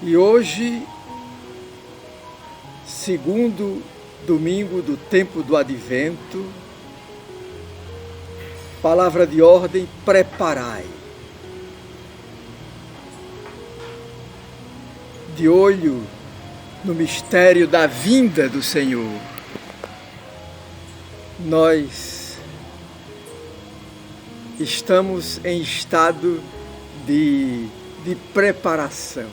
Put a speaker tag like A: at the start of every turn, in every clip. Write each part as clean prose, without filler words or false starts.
A: E hoje, segundo domingo do tempo do Advento, palavra de ordem: preparai. De olho no mistério da vinda do Senhor, nós estamos em estado de preparação.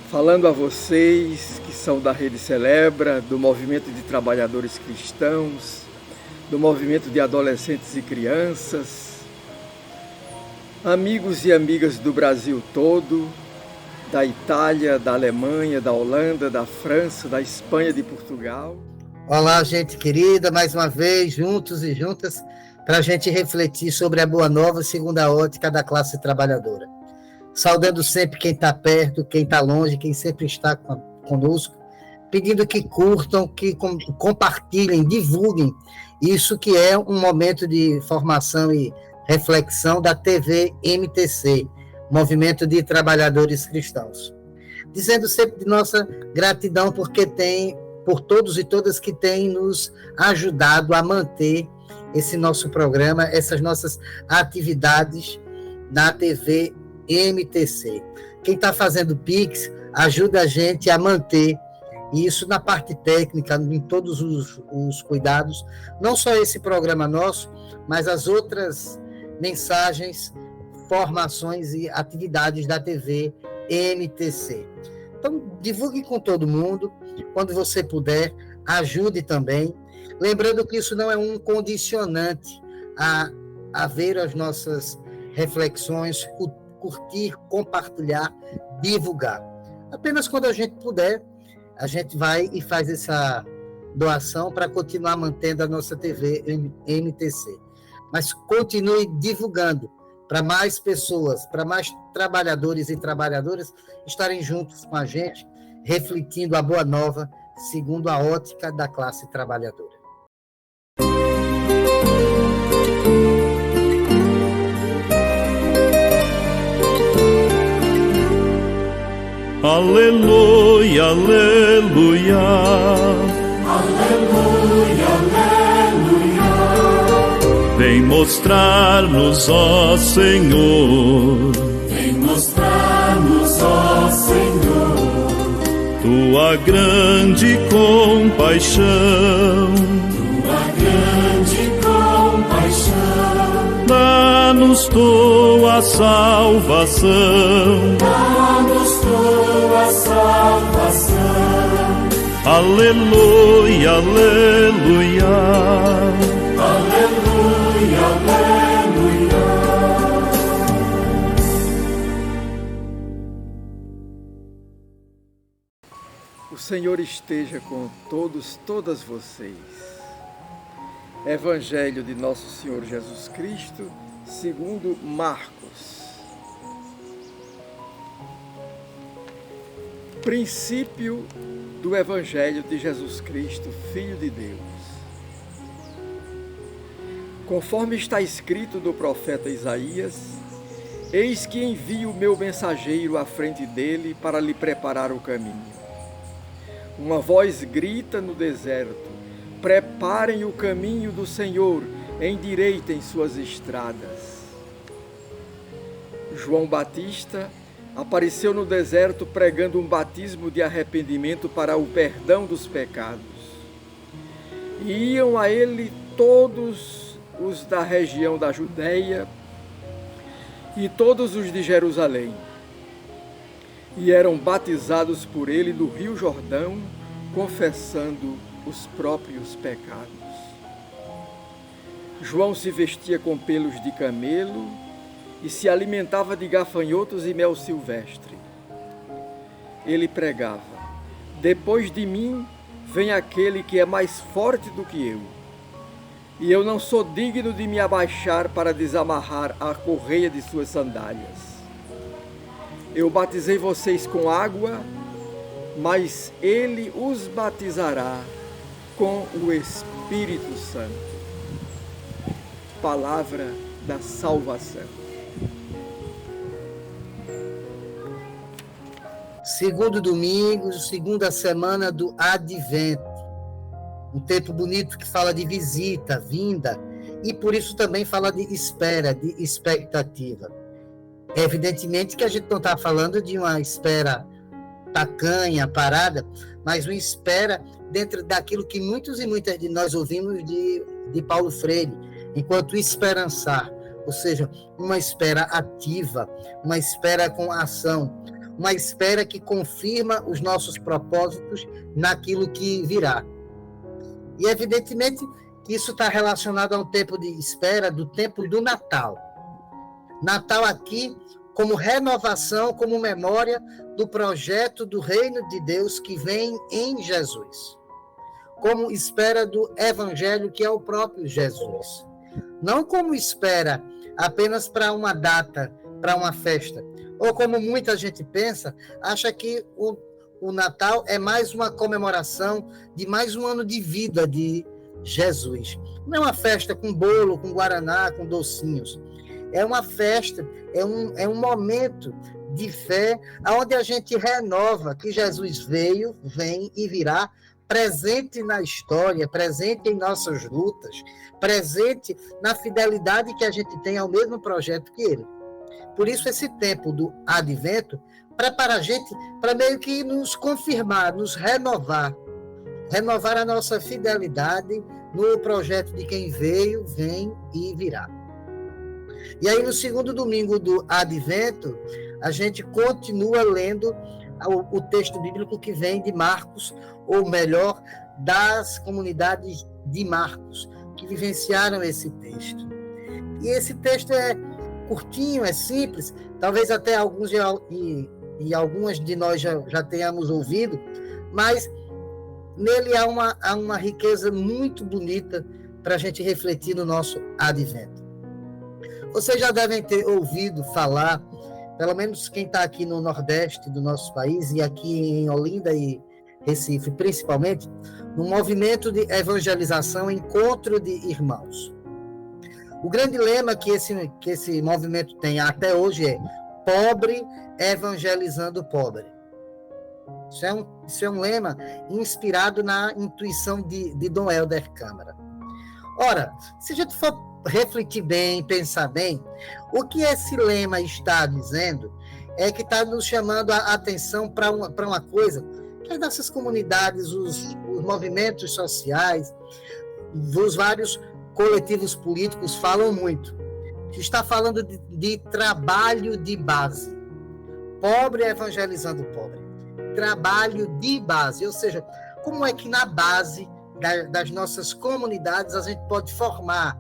A: Falando a vocês que são da Rede Celebra, do Movimento de Trabalhadores Cristãos, do Movimento de Adolescentes e Crianças, amigos e amigas do Brasil todo, da Itália, da Alemanha, da Holanda, da França, da Espanha, de Portugal.
B: Olá, gente querida, mais uma vez, juntos e juntas, para a gente refletir sobre a Boa Nova segundo a ótica da classe trabalhadora. Saudando sempre quem está perto, quem está longe, quem sempre está conosco, pedindo que curtam, que compartilhem, divulguem isso que é um momento de formação e reflexão da TV MTC, Movimento de Trabalhadores Cristãos. Dizendo sempre de nossa gratidão por todos e todas que têm nos ajudado a manter esse nosso programa, essas nossas atividades na TV MTC. Quem está fazendo Pix, ajuda a gente a manter isso na parte técnica, em todos os cuidados, não só esse programa nosso, mas as outras mensagens, formações e atividades da TV MTC. Então, divulgue com todo mundo, quando você puder, ajude também. Lembrando que isso não é um condicionante a ver as nossas reflexões, curtir, compartilhar, divulgar. Apenas quando a gente puder, a gente vai e faz essa doação para continuar mantendo a nossa TV MTC. Mas continue divulgando para mais pessoas, para mais trabalhadores e trabalhadoras estarem juntos com a gente, refletindo a Boa Nova segundo a ótica da classe trabalhadora.
C: Aleluia, aleluia.
D: Aleluia, aleluia.
C: Vem mostrar-nos, ó Senhor.
D: Vem mostrar-nos, ó Senhor.
C: Tua grande compaixão.
D: Tua grande compaixão.
C: Dá-nos tua salvação.
D: Dá-nos tua salvação.
C: Aleluia, aleluia.
D: Aleluia, aleluia.
A: O Senhor esteja com todas vocês. Evangelho de Nosso Senhor Jesus Cristo, segundo Marcos. Princípio do Evangelho de Jesus Cristo, Filho de Deus. Conforme está escrito do profeta Isaías: eis que envio o meu mensageiro à frente dele para lhe preparar o caminho. Uma voz grita no deserto: preparem o caminho do Senhor, endireitem suas estradas. João Batista apareceu no deserto pregando um batismo de arrependimento para o perdão dos pecados. E iam a ele todos os da região da Judeia e todos os de Jerusalém. E eram batizados por ele no Rio Jordão, confessando os próprios pecados. João se vestia com pelos de camelo e se alimentava de gafanhotos e mel silvestre. Ele pregava: depois de mim vem aquele que é mais forte do que eu, e eu não sou digno de me abaixar para desamarrar a correia de suas sandálias. Eu batizei vocês com água, mas ele os batizará com o Espírito Santo. Palavra da salvação.
B: segundo domingo, segunda semana do Advento. Um tempo bonito que fala de visita, vinda, e por isso também fala de espera, de expectativa. Evidentemente que a gente não está falando de uma espera tacanha, parada, mas uma espera dentro daquilo que muitos e muitas de nós ouvimos de Paulo Freire, enquanto esperançar, ou seja, uma espera ativa, uma espera com ação, uma espera que confirma os nossos propósitos naquilo que virá. E evidentemente que isso está relacionado a um tempo de espera, do tempo do Natal. Natal aqui como renovação, como memória do projeto do reino de Deus que vem em Jesus. Como espera do Evangelho, que é o próprio Jesus. Não como espera apenas para uma data, para uma festa. Ou como muita gente pensa, acha que o Natal é mais uma comemoração de mais um ano de vida de Jesus. Não é uma festa com bolo, com guaraná, com docinhos. É uma festa, é um momento de fé, onde a gente renova que Jesus veio, vem e virá, presente na história, presente em nossas lutas, presente na fidelidade que a gente tem ao mesmo projeto que ele. Por isso, esse tempo do Advento prepara a gente para meio que nos confirmar, nos renovar a nossa fidelidade no projeto de quem veio, vem e virá. E aí, no segundo domingo do Advento, a gente continua lendo o texto bíblico que vem de Marcos, ou melhor, das comunidades de Marcos, que vivenciaram esse texto. E esse texto é curtinho, é simples, talvez até alguns e algumas de nós já tenhamos ouvido, mas nele há uma riqueza muito bonita para a gente refletir no nosso Advento. Vocês já devem ter ouvido falar, pelo menos quem está aqui no Nordeste do nosso país, e aqui em Olinda e Recife, principalmente, no movimento de evangelização, encontro de irmãos. O grande lema que esse movimento tem até hoje é pobre evangelizando pobre. Isso é um lema inspirado na intuição de Dom Helder Câmara. Ora, se a gente for refletir bem, pensar bem, o que esse lema está dizendo é que está nos chamando a atenção para uma coisa que as nossas comunidades, os movimentos sociais, os vários coletivos políticos falam muito. Está falando de trabalho de base. Pobre evangelizando pobre. Trabalho de base, ou seja, como é que na base das nossas comunidades a gente pode formar,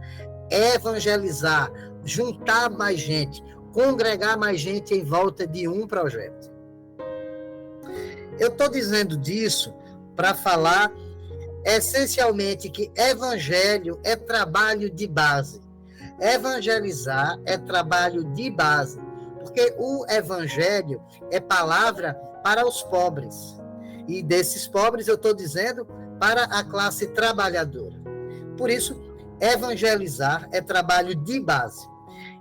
B: evangelizar, juntar mais gente, congregar mais gente em volta de um projeto. Eu estou dizendo disso para falar essencialmente que evangelho é trabalho de base. Evangelizar é trabalho de base, porque o evangelho é palavra para os pobres. E desses pobres eu estou dizendo para a classe trabalhadora. Por isso, evangelizar é trabalho de base.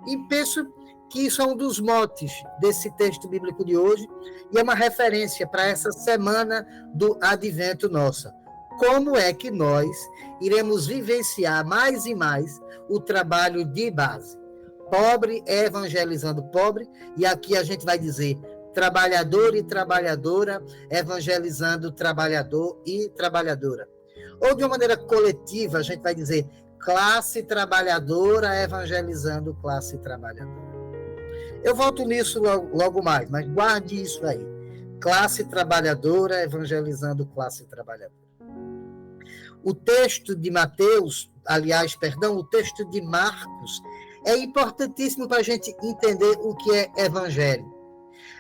B: E penso que isso é um dos motes desse texto bíblico de hoje e é uma referência para essa semana do Advento nossa. Como é que nós iremos vivenciar mais e mais o trabalho de base? Pobre evangelizando pobre, e aqui a gente vai dizer trabalhador e trabalhadora evangelizando trabalhador e trabalhadora. Ou de uma maneira coletiva, a gente vai dizer classe trabalhadora evangelizando classe trabalhadora. Eu volto nisso logo mais, mas guarde isso aí. Classe trabalhadora evangelizando classe trabalhadora. O texto de Mateus, o texto de Marcos, é importantíssimo para a gente entender o que é evangelho.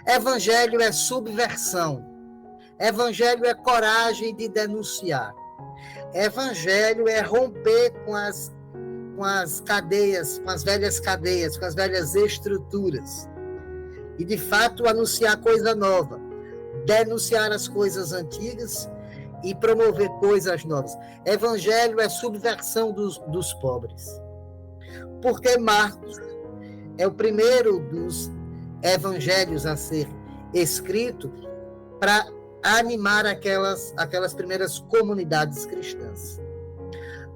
B: Evangelho é subversão. Evangelho é coragem de denunciar. Evangelho é romper com as cadeias, com as velhas cadeias, com as velhas estruturas. E, de fato, anunciar coisa nova. Denunciar as coisas antigas e promover coisas novas. Evangelho é subversão dos pobres. Porque Marcos é o primeiro dos evangelhos a ser escrito para animar aquelas primeiras comunidades cristãs.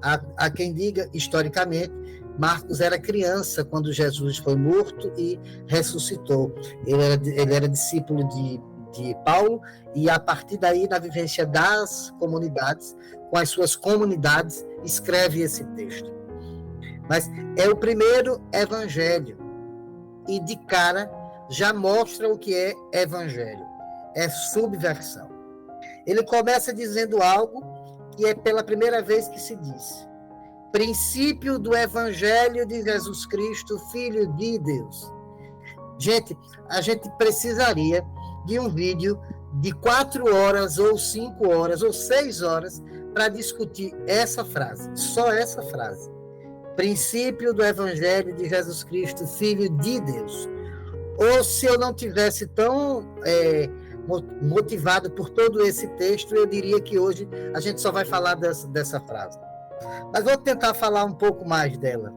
B: Há quem diga, historicamente, Marcos era criança quando Jesus foi morto e ressuscitou. Ele era discípulo de Paulo, e a partir daí, na vivência das comunidades, com as suas comunidades, escreve esse texto. Mas é o primeiro evangelho, e de cara já mostra o que é evangelho. É subversão. Ele começa dizendo algo que é pela primeira vez que se diz: princípio do evangelho de Jesus Cristo, Filho de Deus. Gente, a gente precisaria de um vídeo de 4 horas, ou 5 horas, ou 6 horas, para discutir essa frase, só essa frase. Princípio do evangelho de Jesus Cristo, Filho de Deus. Ou se eu não tivesse tão motivado por todo esse texto, eu diria que hoje a gente só vai falar dessa frase. Mas vou tentar falar um pouco mais dela.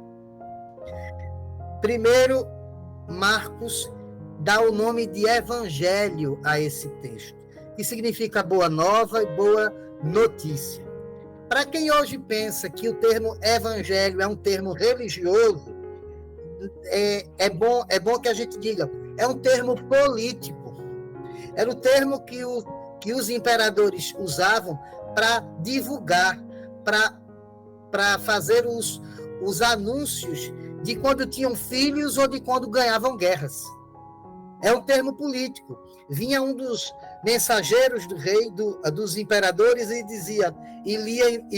B: Primeiro, Marcos dá o nome de evangelho a esse texto, que significa boa nova e boa notícia. Para quem hoje pensa que o termo evangelho é um termo religioso, é bom que a gente diga, é um termo político. Era o termo que os imperadores usavam para divulgar, para fazer os anúncios de quando tinham filhos ou de quando ganhavam guerras. É um termo político. Vinha um dos mensageiros do rei, dos imperadores, e dizia, e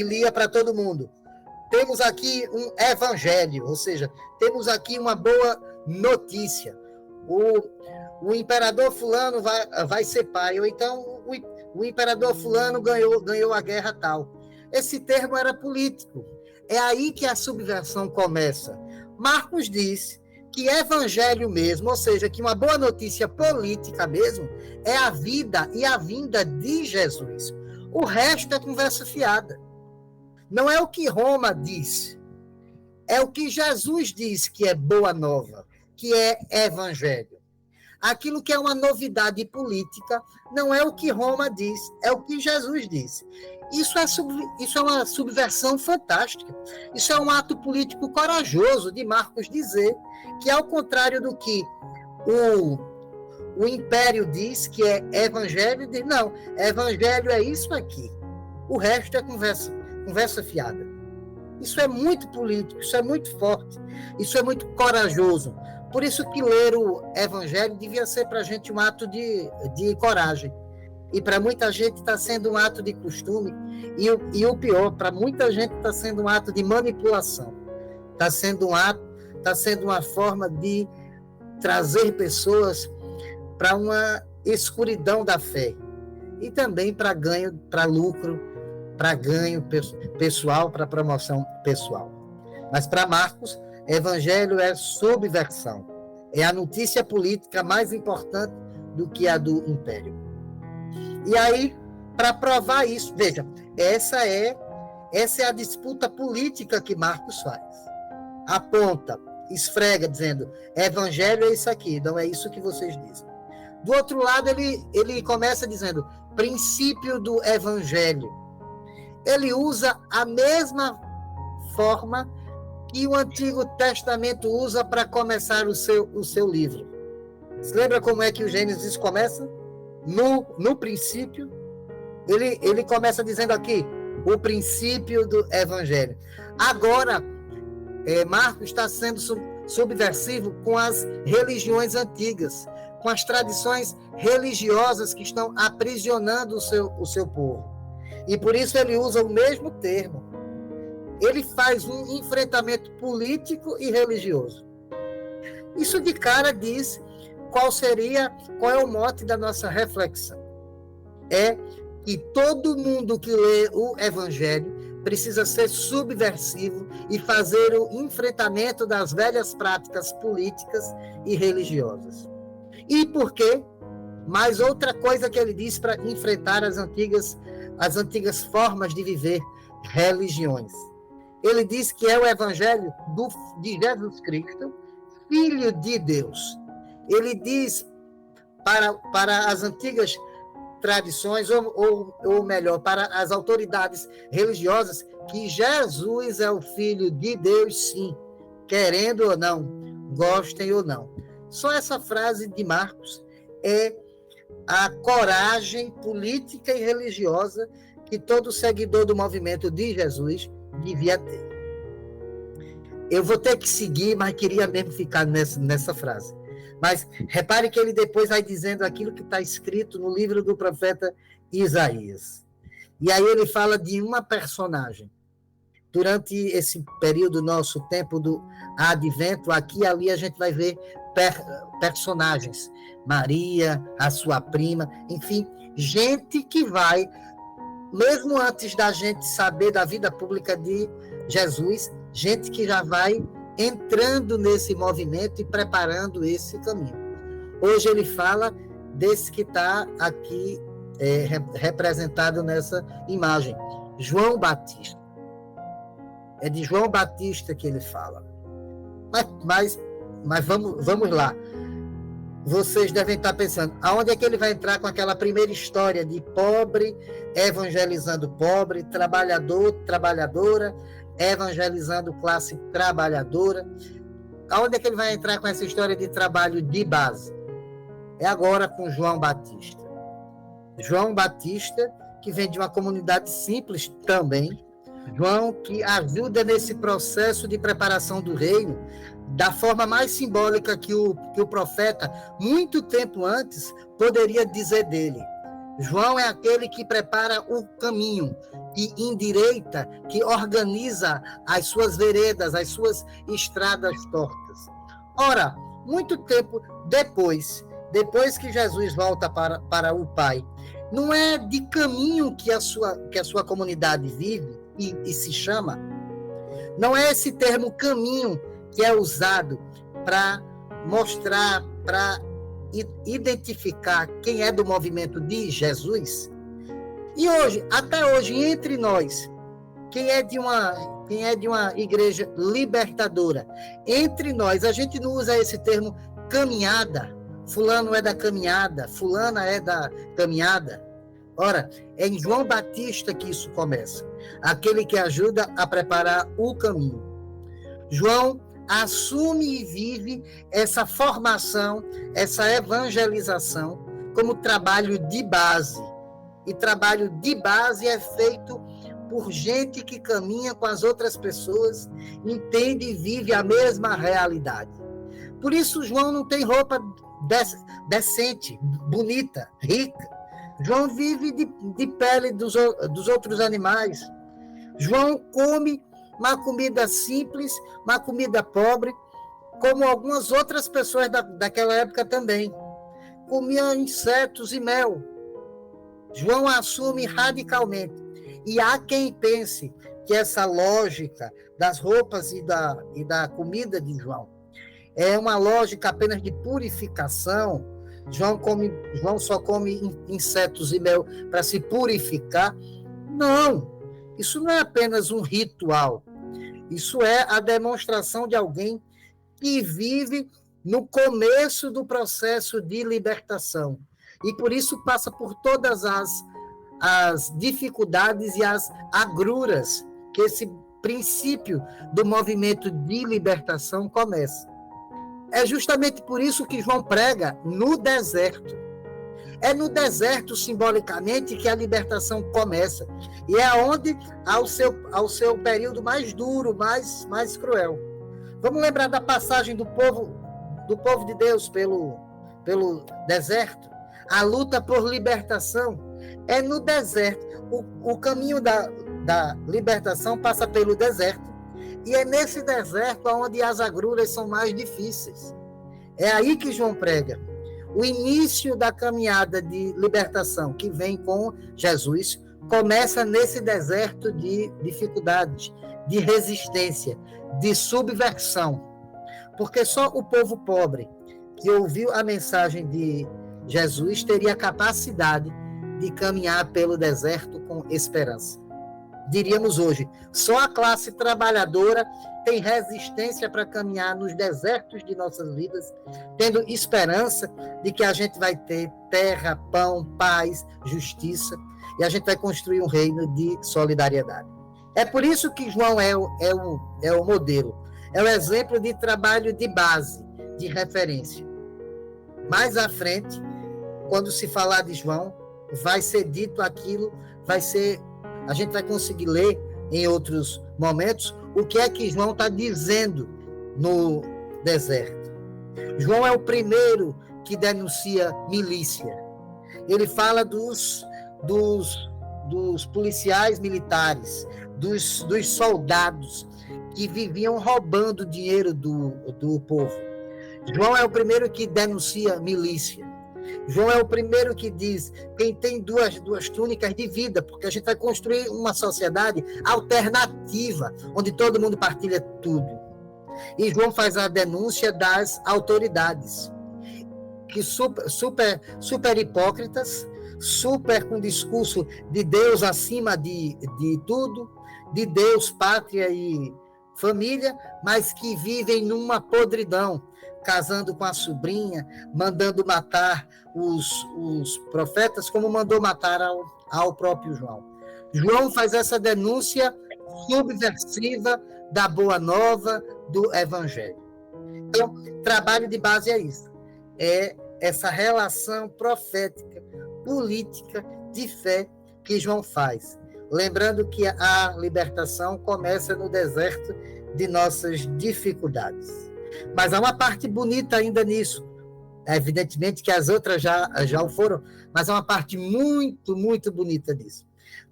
B: lia para todo mundo: temos aqui um evangelho, ou seja, temos aqui uma boa notícia. O imperador fulano vai ser pai, ou então o imperador fulano ganhou a guerra tal. Esse termo era político. É aí que a subversão começa. Marcos diz que evangelho mesmo, ou seja, que uma boa notícia política mesmo, é a vida e a vinda de Jesus. O resto é conversa fiada. Não é o que Roma diz, é o que Jesus diz que é boa nova, que é evangelho. Aquilo que é uma novidade política não é o que Roma diz, é o que Jesus diz. Isso é uma subversão fantástica. Isso é um ato político corajoso de Marcos dizer que, ao contrário do que o império diz, que é evangelho, diz, não, evangelho é isso aqui. O resto é conversa fiada. Isso é muito político, isso é muito forte, isso é muito corajoso. Por isso que ler o evangelho devia ser para a gente um ato de coragem. E para muita gente está sendo um ato de costume. E o pior, para muita gente está sendo um ato de manipulação. Está sendo uma forma de trazer pessoas para uma escuridão da fé. E também para ganho, para lucro, para ganho pessoal, para promoção pessoal. Mas para Marcos, evangelho é subversão. É a notícia política mais importante do que a do império. E aí, para provar isso, veja, essa é a disputa política que Marcos faz. Aponta, esfrega, dizendo, evangelho é isso aqui, não é isso que vocês dizem. Do outro lado, ele começa dizendo, princípio do evangelho. Ele usa a mesma forma que o Antigo Testamento usa para começar o seu livro. Você lembra como é que o Gênesis começa? No princípio, ele começa dizendo aqui, o princípio do evangelho. Agora, Marcos está sendo subversivo com as religiões antigas, com as tradições religiosas que estão aprisionando o seu povo. E por isso ele usa o mesmo termo. Ele faz um enfrentamento político e religioso. Isso de cara diz qual é o mote da nossa reflexão. É que todo mundo que lê o Evangelho precisa ser subversivo e fazer o enfrentamento das velhas práticas políticas e religiosas. E por quê? Mais outra coisa que ele diz para enfrentar as antigas formas de viver religiões. Ele diz que é o Evangelho de Jesus Cristo, Filho de Deus. Ele diz para as antigas tradições, ou melhor, para as autoridades religiosas, que Jesus é o Filho de Deus, sim, querendo ou não, gostem ou não. Só essa frase de Marcos é a coragem política e religiosa que todo seguidor do movimento de Jesus devia ter. Eu vou ter que seguir, mas queria mesmo ficar nessa frase. Mas repare que ele depois vai dizendo aquilo que está escrito no livro do profeta Isaías. E aí ele fala de uma personagem. Durante esse período, nosso tempo do advento, aqui e ali a gente vai ver personagens. Maria, a sua prima, enfim, gente que vai, mesmo antes da gente saber da vida pública de Jesus, gente que já vai entrando nesse movimento e preparando esse caminho. Hoje ele fala desse que está aqui representado nessa imagem, João Batista. É de João Batista que ele fala. Mas vamos lá. Vocês devem estar pensando, aonde é que ele vai entrar com aquela primeira história de pobre evangelizando pobre, trabalhador, trabalhadora, evangelizando classe trabalhadora? Aonde é que ele vai entrar com essa história de trabalho de base? É agora com João Batista. João Batista, que vem de uma comunidade simples também. João, que ajuda nesse processo de preparação do reino, da forma mais simbólica que o profeta, muito tempo antes, poderia dizer dele. João é aquele que prepara o caminho, que endireita, que organiza as suas veredas, as suas estradas tortas. Ora, muito tempo depois que Jesus volta para o Pai, não é de caminho que a sua comunidade vive e se chama? Não é esse termo caminho que é usado para mostrar, para identificar quem é do movimento de Jesus? E hoje, até hoje, entre nós, quem é de uma igreja libertadora, entre nós, a gente não usa esse termo caminhada. Fulano é da caminhada, fulana é da caminhada. Ora, é em João Batista que isso começa. Aquele que ajuda a preparar o caminho. João assume e vive essa formação, essa evangelização como trabalho de base. E trabalho de base é feito por gente que caminha com as outras pessoas, entende e vive a mesma realidade. Por isso, João não tem roupa decente, bonita, rica. João vive de pele dos outros animais. João come uma comida simples, uma comida pobre, como algumas outras pessoas daquela época também. Comiam insetos e mel. João assume radicalmente. E há quem pense que essa lógica das roupas e da comida de João é uma lógica apenas de purificação. João só come insetos e mel para se purificar. Não, isso não é apenas um ritual. Isso é a demonstração de alguém que vive no começo do processo de libertação. E por isso passa por todas as dificuldades e as agruras que esse princípio do movimento de libertação começa. É justamente por isso que João prega no deserto. É no deserto, simbolicamente, que a libertação começa. E é onde há o seu período mais duro, mais cruel. Vamos lembrar da passagem do povo de Deus pelo deserto. A luta por libertação é no deserto. O caminho da libertação passa pelo deserto. E é nesse deserto onde as agruras são mais difíceis. É aí que João prega. O início da caminhada de libertação que vem com Jesus começa nesse deserto de dificuldades, de resistência, de subversão. Porque só o povo pobre que ouviu a mensagem de Jesus teria capacidade de caminhar pelo deserto com esperança. diríamos hoje, só a classe trabalhadora tem resistência para caminhar nos desertos de nossas vidas, tendo esperança de que a gente vai ter terra, pão, paz, justiça, e a gente vai construir um reino de solidariedade. É por isso que João é o modelo, é o exemplo de trabalho de base, de referência. Mais à frente, quando se falar de João, vai ser dito aquilo, a gente vai conseguir ler em outros momentos o que é que João está dizendo no deserto. João é o primeiro que denuncia milícia. Ele fala dos policiais militares, dos soldados que viviam roubando dinheiro do povo. João é o primeiro que denuncia milícia. João é o primeiro que diz: quem tem duas túnicas de vida, porque a gente vai construir uma sociedade alternativa, onde todo mundo partilha tudo. E João faz a denúncia das autoridades, que super hipócritas, super com discurso de Deus acima de tudo, de Deus, pátria e família, mas que vivem numa podridão, casando com a sobrinha, mandando matar os profetas, como mandou matar ao próprio João. João faz essa denúncia subversiva da boa nova do evangelho. Então, trabalho de base é isso. É essa relação profética, política, de fé que João faz. Lembrando que a libertação começa no deserto de nossas dificuldades. Mas há uma parte bonita ainda nisso. Evidentemente que as outras já o foram, mas há uma parte muito, muito bonita disso.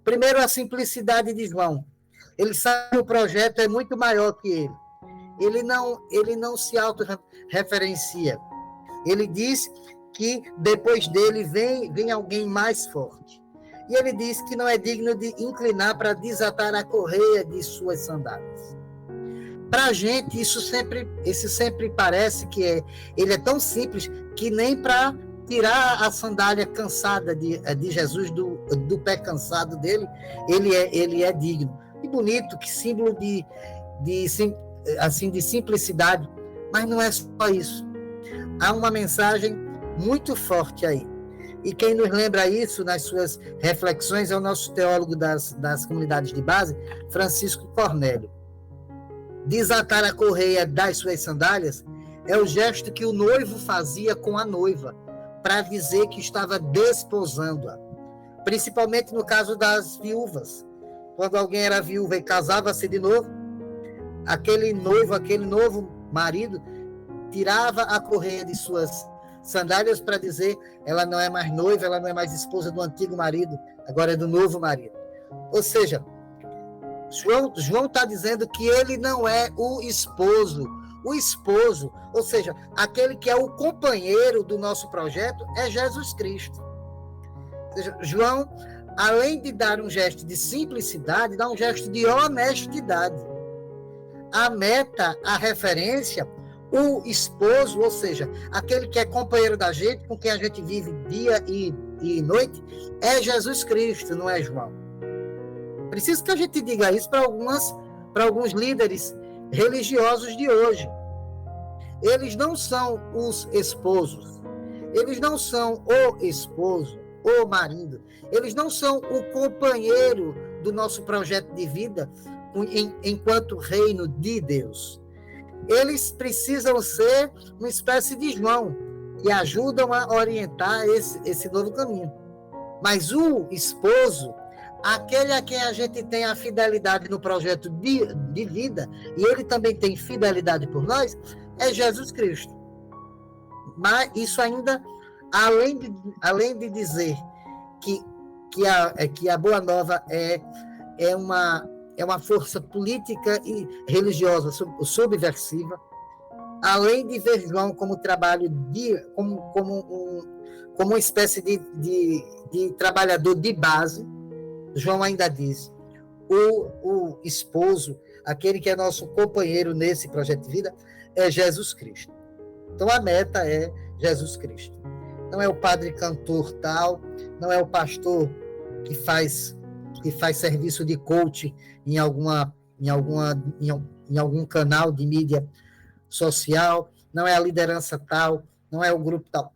B: Primeiro, a simplicidade de João. Ele sabe que o projeto é muito maior que ele. Ele não se autorreferencia. Ele diz que depois dele vem alguém mais forte. E ele diz que não é digno de inclinar para desatar a correia de suas sandálias. Para a gente, isso sempre parece que ele é tão simples que nem para tirar a sandália cansada de Jesus, do pé cansado dele, ele é digno. E bonito, que símbolo de simplicidade. Mas não é só isso. Há uma mensagem muito forte aí. E quem nos lembra isso nas suas reflexões é o nosso teólogo das comunidades de base, Francisco Cornélio. Desatar a correia das suas sandálias é o gesto que o noivo fazia com a noiva, para dizer que estava desposando-a. Principalmente no caso das viúvas. Quando alguém era viúva e casava-se de novo, aquele novo marido, tirava a correia de suas sandálias para dizer: ela não é mais noiva, ela não é mais esposa do antigo marido, agora é do novo marido. Ou seja, João está dizendo que ele não é o esposo, ou seja, aquele que é o companheiro do nosso projeto é Jesus Cristo. Ou seja, João, além de dar um gesto de simplicidade, dá um gesto de honestidade. A meta, a referência, o esposo, ou seja, aquele que é companheiro da gente, com quem a gente vive dia e noite, é Jesus Cristo, não é João. Preciso que a gente diga isso para alguns líderes religiosos de hoje. Eles não são os esposos, eles não são o esposo, o marido, eles não são o companheiro do nosso projeto de vida enquanto reino de Deus. Eles precisam ser uma espécie de João, que ajudam a orientar esse novo caminho. Mas o esposo, aquele a quem a gente tem a fidelidade no projeto de vida, e ele também tem fidelidade por nós, é Jesus Cristo. Mas isso ainda, além de dizer que a Boa Nova é uma força política e religiosa subversiva, além de ver João como trabalho como uma espécie de trabalhador de base, João ainda diz: o esposo, aquele que é nosso companheiro nesse projeto de vida, é Jesus Cristo. Então a meta é Jesus Cristo. Não é o padre cantor tal, não é o pastor que faz que faz serviço de coach em algum canal de mídia social, não é a liderança tal, não é o grupo tal.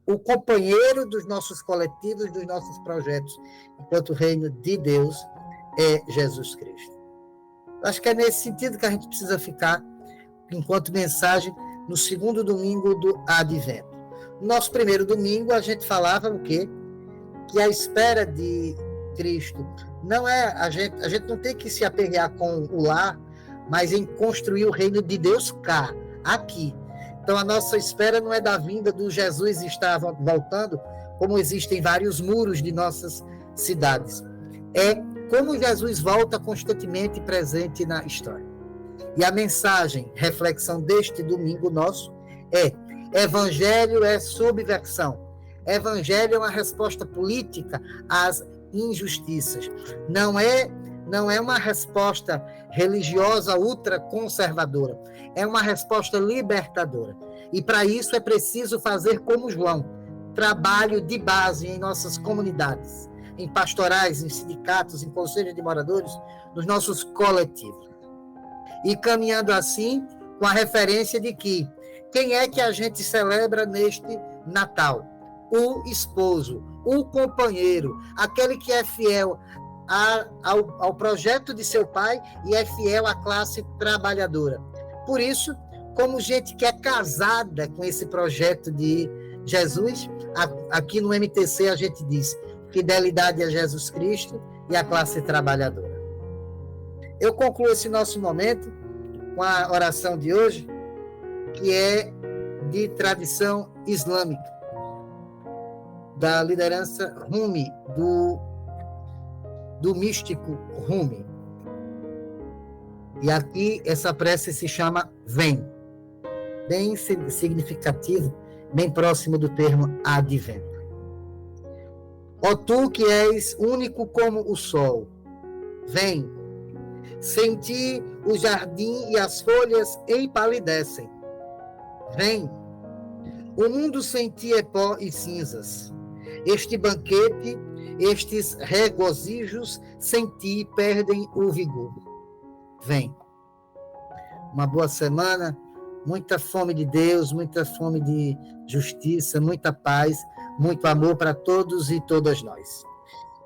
B: O companheiro dos nossos coletivos, dos nossos projetos, enquanto o reino de Deus é Jesus Cristo. Acho que é nesse sentido que a gente precisa ficar, enquanto mensagem, no segundo domingo do Advento. No nosso primeiro domingo, a gente falava o quê? Que a espera de Cristo não é... A gente não tem que se apegar com o lá, mas em construir o reino de Deus cá, aqui. Então, a nossa espera não é da vinda do Jesus estar voltando, como existem vários muros de nossas cidades. É como Jesus volta constantemente presente na história. E a mensagem, reflexão deste domingo nosso é: Evangelho é subversão. Evangelho é uma resposta política às injustiças. Não é uma resposta religiosa ultraconservadora. É uma resposta libertadora. E para isso é preciso fazer como João, trabalho de base em nossas comunidades, em pastorais, em sindicatos, em conselhos de moradores, nos nossos coletivos. E caminhando assim, com a referência de que quem é que a gente celebra neste Natal? O esposo, o companheiro, aquele que é fiel ao projeto de seu pai e é fiel à classe trabalhadora. Por isso, como gente que é casada com esse projeto de Jesus, aqui no MTC a gente diz fidelidade a Jesus Cristo e à classe trabalhadora. Eu concluo esse nosso momento com a oração de hoje, que é de tradição islâmica, da liderança Rumi, do místico Rumi. E aqui essa prece se chama Vem, bem significativo, bem próximo do termo advento. Ó tu que és único como o sol, vem, sem ti o jardim e as folhas empalidecem. Vem, o mundo sem ti é pó e cinzas. Este banquete, estes regozijos sem ti perdem o vigor. Vem. Uma boa semana, muita fome de Deus, muita fome de justiça, muita paz, muito amor para todos e todas nós.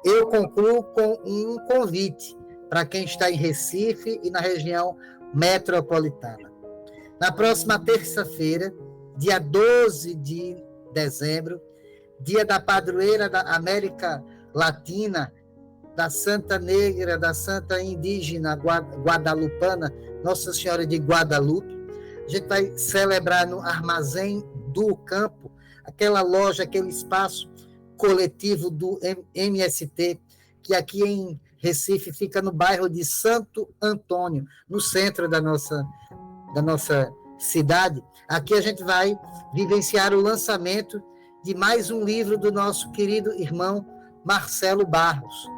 B: Eu concluo com um convite para quem está em Recife e na região metropolitana. Na próxima terça-feira, dia 12 de dezembro, dia da padroeira da América Latina, da Santa Negra, da Santa Indígena Guadalupana, Nossa Senhora de Guadalupe, a gente vai celebrar no Armazém do Campo, aquela loja, aquele espaço coletivo do MST, que aqui em Recife fica no bairro de Santo Antônio, no centro da nossa cidade. Aqui a gente vai vivenciar o lançamento de mais um livro do nosso querido irmão Marcelo Barros.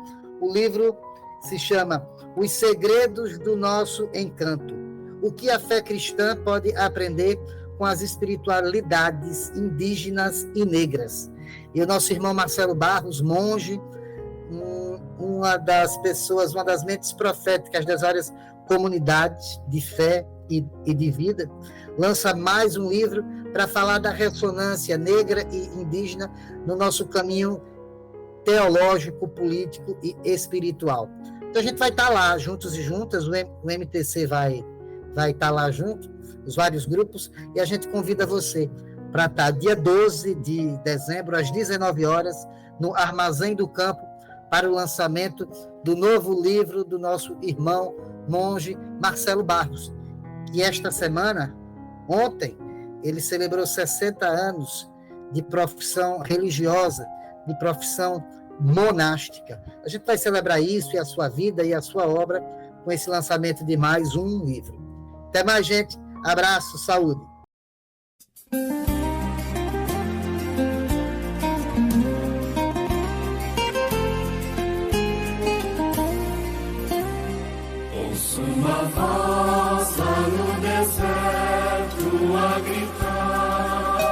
B: O livro se chama Os Segredos do Nosso Encanto. O que a fé cristã pode aprender com as espiritualidades indígenas e negras. E o nosso irmão Marcelo Barros, monge, uma das pessoas, uma das mentes proféticas das várias comunidades de fé e de vida, lança mais um livro para falar da ressonância negra e indígena no nosso caminho teológico, político e espiritual. Então a gente vai estar lá, juntos e juntas, o MTC vai estar lá junto, os vários grupos, e a gente convida você para estar dia 12 de dezembro, às 19 horas, no Armazém do Campo, para o lançamento do novo livro do nosso irmão monge Marcelo Barros, que esta semana, ontem, ele celebrou 60 anos de profissão religiosa, de profissão monástica. A gente vai celebrar isso e a sua vida e a sua obra com esse lançamento de mais um livro. Até mais, gente. Abraço, saúde.
D: Ouço uma voz lá no deserto a gritar,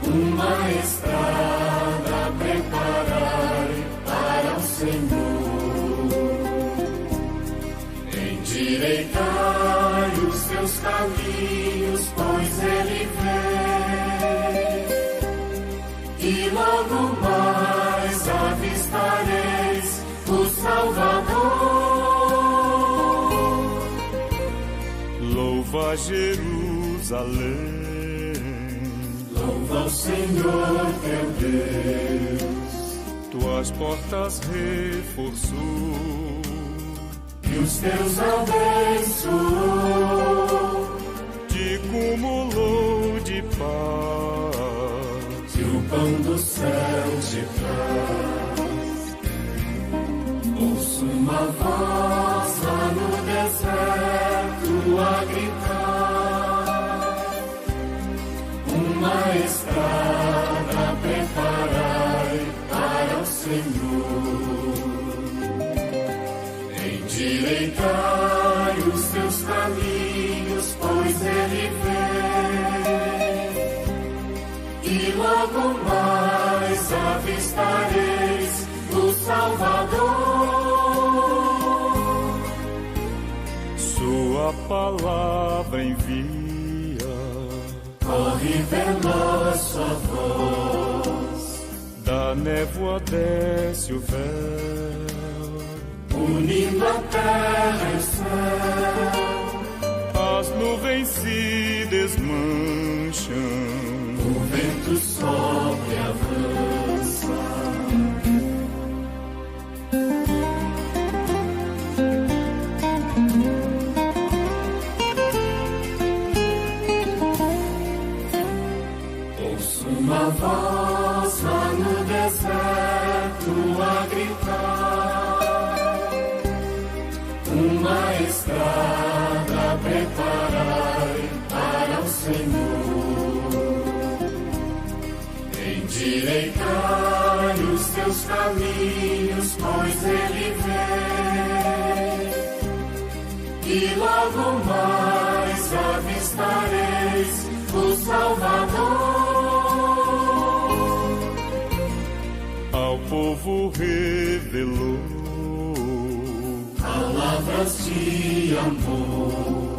D: uma estrada preparai para o seus caminhos, pois ele vem. E logo mais avistareis o Salvador.
C: Louva Jerusalém,
D: louva o Senhor teu Deus.
C: Tuas portas reforçou
D: E os teus abençoou,
C: te cumulou de paz,
D: e o pão do céu te traz. Ouço uma voz lá no deserto a gritar, uma estrada preparai para o Senhor. Endireitai os seus caminhos, pois ele vem. E logo mais avistareis o Salvador.
C: sua palavra envia,
D: Corre veloz sua voz,
C: da névoa desce o véu,
D: unindo a terra e o céu.
C: as nuvens se desmancham,
D: O vento sopra e avança. Ouço uma voz lá no deserto a gritar, uma estrada preparai para o Senhor. Endireitai os seus caminhos, pois ele vem. E logo mais avistareis o Salvador.
C: ao povo revelou
D: Palavras de amor,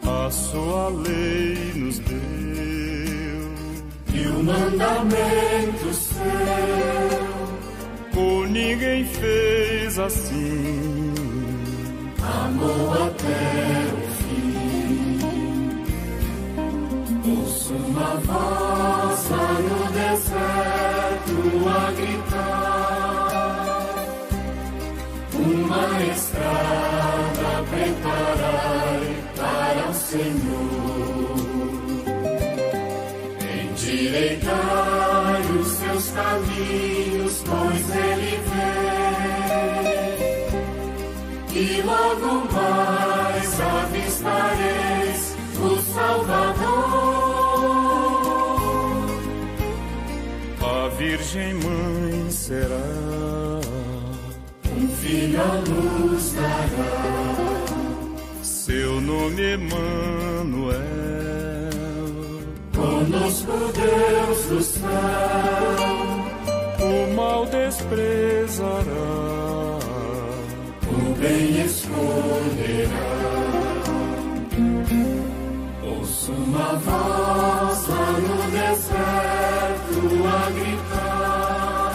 C: a sua lei nos deu,
D: e o mandamento seu.
C: por ninguém fez assim,
D: Amou até o fim. Ouço uma voz lá no deserto a gritar, uma estrada preparai para o Senhor. Endireitai os seus caminhos, pois ele vem. E logo mais avistareis o Salvador.
C: a Virgem Mãe será,
D: Um filho à luz dará,
C: seu nome Emanuel,
D: conosco Deus do céu.
C: o mal desprezará,
D: O bem escolherá. Ouço uma voz lá no deserto a gritar,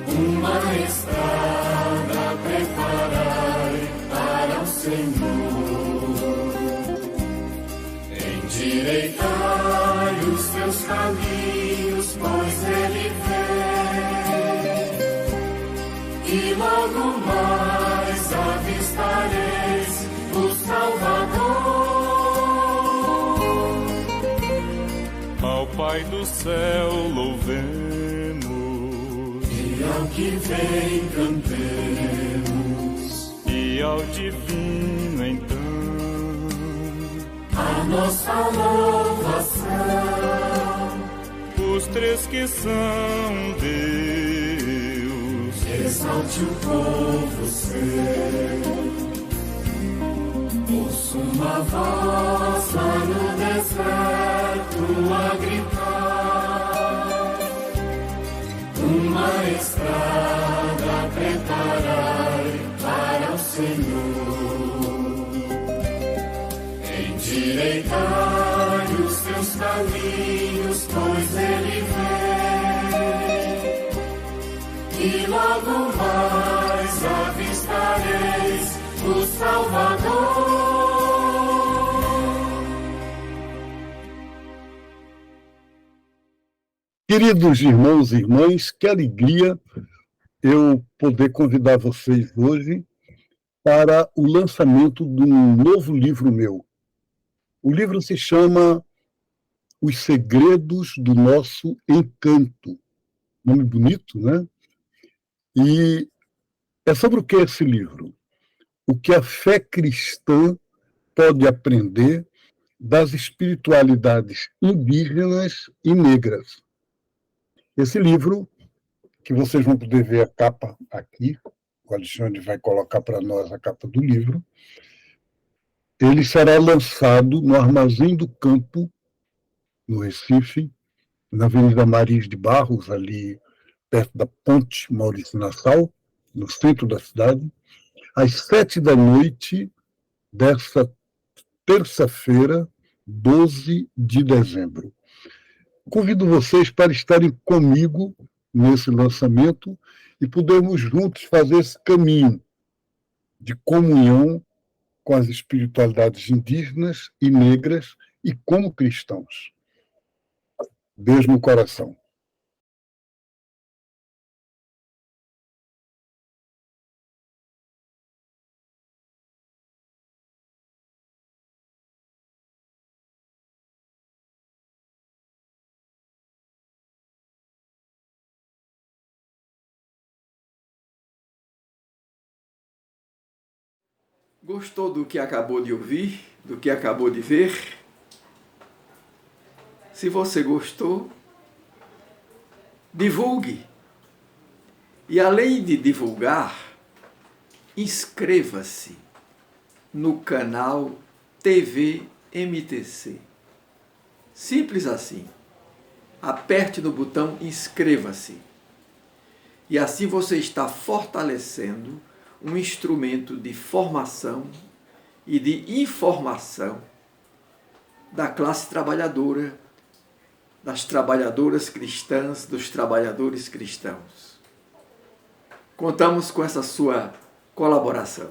D: uma estrada preparai para o Senhor. Endireitai os seus caminhos, pois ele vem. E logo mais avistareis o Salvador.
C: ao Pai do céu louvemos,
D: E ao que vem cantemos,
C: e ao divino então,
D: a nossa louvação.
C: os três que são Deus,
D: Exalte o povo seu. Ouço uma voz lá no deserto a gritar, uma estrada preparai para o Senhor. Endireitai os teus caminhos, pois ele vem, e logo mais avistareis o Salvador.
E: Queridos irmãos e irmãs, que alegria eu poder convidar vocês hoje para o lançamento de um novo livro meu. O livro se chama Os Segredos do Nosso Encanto. Nome bonito, né? E é sobre o que é esse livro? O que a fé cristã pode aprender das espiritualidades indígenas e negras. Esse livro, que vocês vão poder ver a capa aqui, o Alexandre vai colocar para nós a capa do livro, ele será lançado no Armazém do Campo, no Recife, na Avenida Maris de Barros, ali perto da Ponte Maurício Nassau, no centro da cidade, às 19h dessa terça-feira, 12 de dezembro. Convido vocês para estarem comigo nesse lançamento e podermos juntos fazer esse caminho de comunhão com as espiritualidades indígenas e negras e como cristãos. Beijo no coração.
A: Gostou do que acabou de ouvir, do que acabou de ver? Se você gostou, divulgue. E além de divulgar, inscreva-se no canal TV MTC. Simples assim. Aperte no botão inscreva-se. E assim você está fortalecendo um instrumento de formação e de informação da classe trabalhadora, das trabalhadoras cristãs, dos trabalhadores cristãos. Contamos com essa sua colaboração.